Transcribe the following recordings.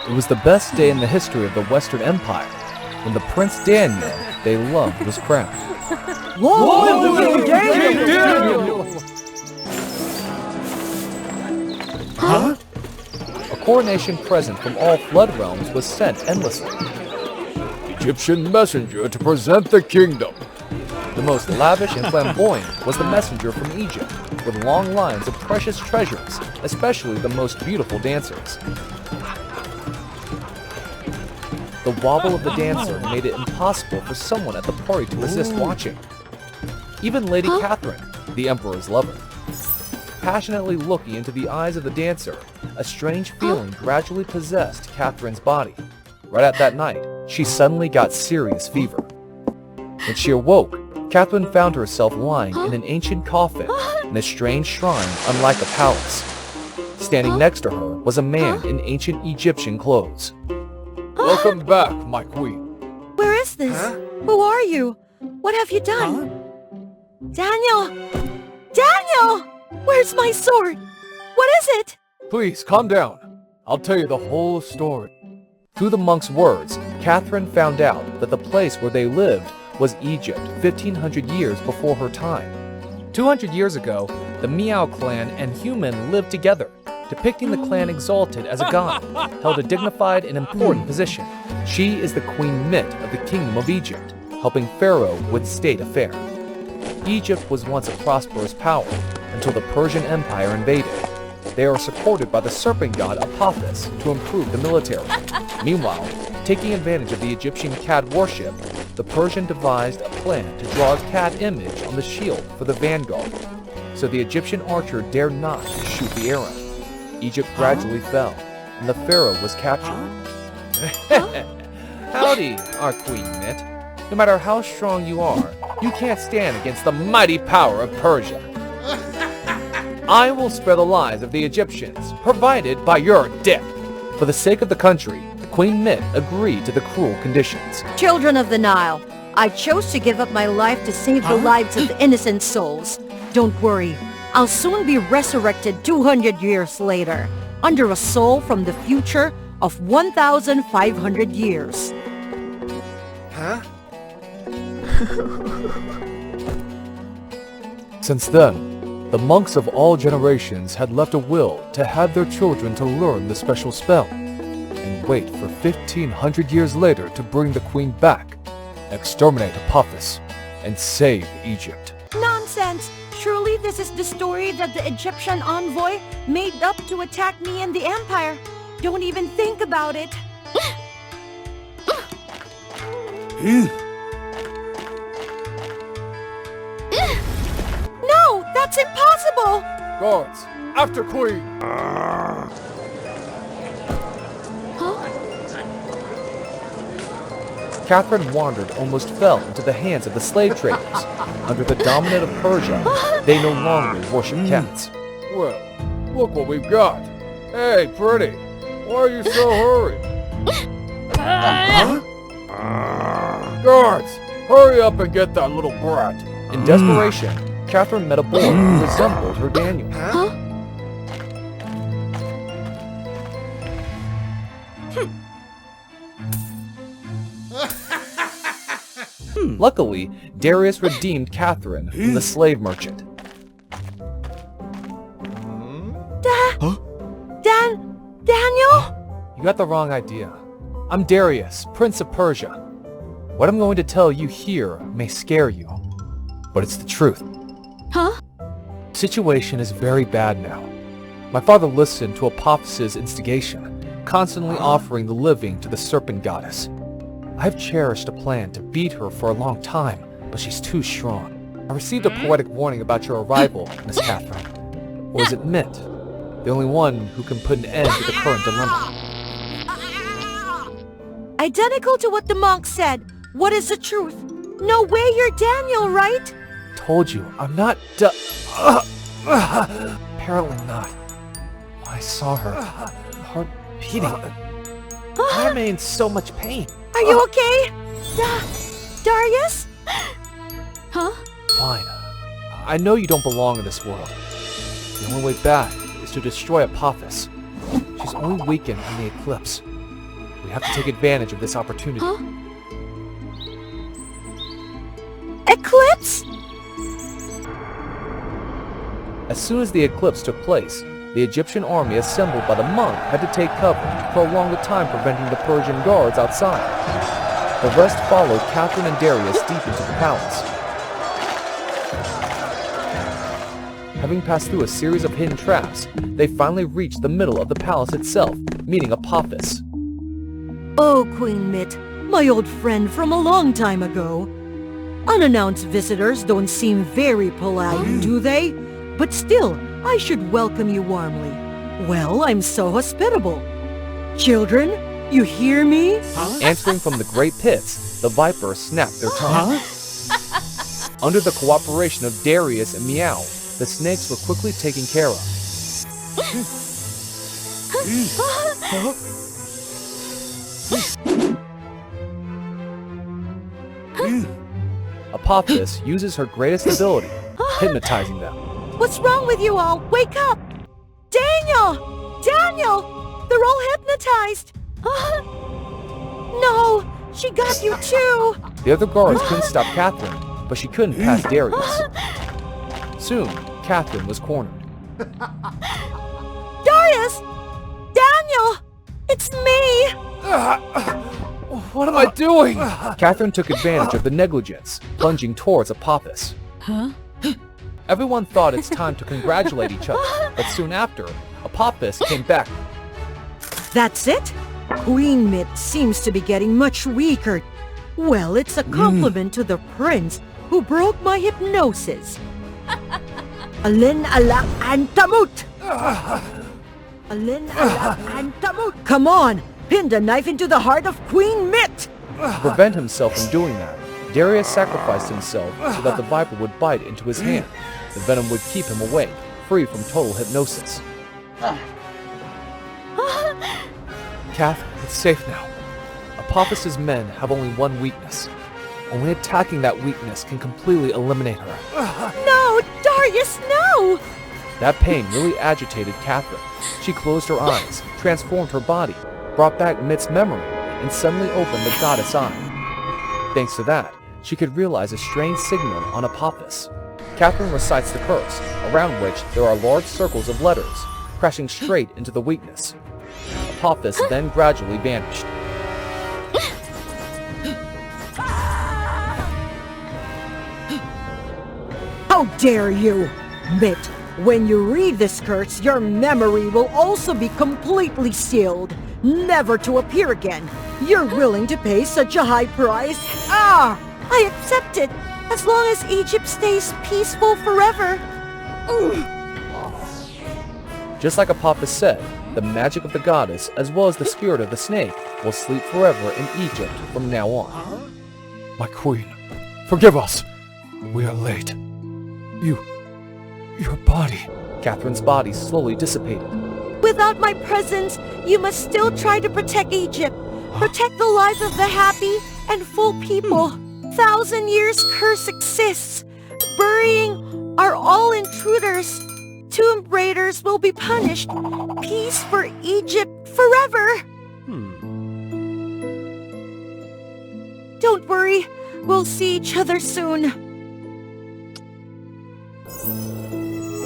It was the best day in the history of the Western Empire, when the Prince Daniel they loved was crowned. Long live Daniel! Huh? A coronation present from all flood realms was sent endlessly. Egyptian messenger to present the kingdom. The most lavish and flamboyant was the messenger from Egypt, with long lines of precious treasures, especially the most beautiful dancers. The wobble of the dancer made it impossible for someone at the party to resist watching. Even Lady Catherine, the emperor's lover. Passionately looking into the eyes of the dancer, a strange feeling gradually possessed Catherine's body. Right at that night, she suddenly got serious fever. When she awoke, Catherine found herself lying in an ancient coffin in a strange shrine unlike a palace. Standing next to her was a man in ancient Egyptian clothes. Welcome back, my queen. Where is this? Who are you? What have you done? Daniel! Daniel! Where's my sword? What is it? Please, calm down. I'll tell you the whole story. Through the monk's words, Catherine found out that the place where they lived was Egypt 1,500 years before her time. 200 years ago, the Miao clan and human lived together, depicting the clan exalted as a god, held a dignified and important position. She is the Queen Mit of the Kingdom of Egypt, helping Pharaoh with state affairs. Egypt was once a prosperous power until the Persian Empire invaded. They are supported by the serpent god Apophis to improve the military. Meanwhile, taking advantage of the Egyptian cat worship, the Persian devised a plan to draw a cat image on the shield for the vanguard, so the Egyptian archer dared not shoot the arrow. Egypt gradually fell, and the pharaoh was captured. Howdy, our Queen Mit. No matter how strong you are, you can't stand against the mighty power of Persia. I will spare the lives of the Egyptians, provided by your death. For the sake of the country, Queen Mit agreed to the cruel conditions. Children of the Nile, I chose to give up my life to save the lives of innocent souls. Don't worry, I'll soon be resurrected 200 years later, under a soul from the future of 1,500 years. Since then, the monks of all generations had left a will to have their children to learn the special spell, and wait for 1,500 years later to bring the queen back, exterminate Apophis, and save Egypt. Nonsense! Surely this is the story that the Egyptian envoy made up to attack me and the Empire. Don't even think about it. No! That's impossible! Guards, after queen! Catherine wandered, almost fell into the hands of the slave traders. Under the dominant of Persia, they no longer worship cats. Well, look what we've got. Hey, pretty, why are you so hurried? Guards, hurry up and get that little brat. In desperation, Catherine met a boy who resembled her Daniel. Luckily, Darius redeemed Catherine from the slave merchant. Daniel? You got the wrong idea. I'm Darius, Prince of Persia. What I'm going to tell you here may scare you, but it's the truth. The situation is very bad now. My father listened to Apophis' instigation, constantly offering the living to the serpent goddess. I've cherished a plan to beat her for a long time, but she's too strong. I received a poetic warning about your arrival, Miss Catherine. Or is it Mit, the only one who can put an end to the current dilemma? Identical to what the monk said. What is the truth? No way you're Daniel, right? Told you, I'm not apparently not. I saw her, heart beating. I'm in so much pain. Are you okay? Darius? Fine. I know you don't belong in this world. The only way back is to destroy Apophis. She's only weakened in the eclipse. have to take advantage of this opportunity. Huh? Eclipse? As soon as the eclipse took place, the Egyptian army assembled by the monk had to take cover to prolong the time preventing the Persian guards outside. The rest followed Catherine and Darius deep into the palace. Having passed through a series of hidden traps, they finally reached the middle of the palace itself, meeting Apophis. Oh, Queen Mit, my old friend from a long time ago. Unannounced visitors don't seem very polite, do they? But still, I should welcome you warmly. Well, I'm so hospitable. Children, you hear me? Answering from the great pits, the vipers snapped their tongues. Under the cooperation of Darius and Meow, the snakes were quickly taken care of. Apophis uses her greatest ability, hypnotizing them. What's wrong with you all? Wake up! Daniel! Daniel! They're all hypnotized! No! She got you too! The other guards couldn't stop Catherine, but she couldn't pass Darius. Soon, Catherine was cornered. Darius! Daniel! It's me! What am I doing? Catherine took advantage of the negligence, plunging towards Apophis. Everyone thought it's time to congratulate each other, but soon after, Apophis came back. That's it? Queen Mit seems to be getting much weaker. Well, it's a compliment to the prince who broke my hypnosis. Alin ala antamut! Alin ala antamut! Come on! Pin the knife into the heart of Queen Mit! To prevent himself from doing that, Darius sacrificed himself so that the viper would bite into his hand. The venom would keep him awake, free from total hypnosis. Kath, it's safe now. Apophis's men have only one weakness. Only attacking that weakness can completely eliminate her. No! Darius, no! That pain really agitated Catherine. She closed her eyes, transformed her body, brought back Mit's memory, and suddenly opened the goddess eye. Thanks to that, she could realize a strange signal on Apophis. Catherine recites the curse, around which there are large circles of letters, crashing straight into the weakness. Apophis then gradually vanished. How dare you! Mit, when you read this curse, your memory will also be completely sealed, never to appear again. You're willing to pay such a high price? Ah! I accept it, as long as Egypt stays peaceful forever. Just like Apophis said, the magic of the goddess, as well as the spirit of the snake, will sleep forever in Egypt from now on. My queen, forgive us. We are late. Your body. Catherine's body slowly dissipated. Without my presence, you must still try to protect Egypt. Protect the lives of the happy and full people. 1,000 years curse exists. Burying are all intruders. Tomb raiders will be punished. Peace for Egypt forever. Don't worry. We'll see each other soon.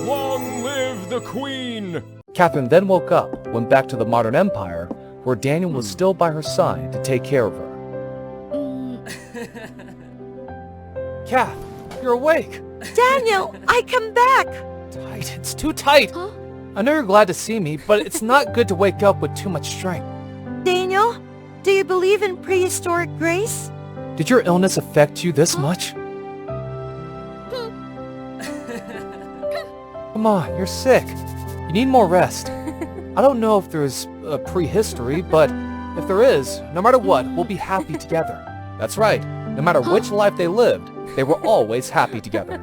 Long live the queen! Catherine then woke up, went back to the modern empire, where Daniel was still by her side to take care of her. Kath, you're awake! Daniel, I come back! Tight, it's too tight! Huh? I know you're glad to see me, but it's not good to wake up with too much strength. Daniel, do you believe in prehistoric grace? Did your illness affect you this much? Come on, you're sick. You need more rest. I don't know if there's a prehistory, but if there is, no matter what, we'll be happy together. That's right. No matter which life they lived, they were always happy together.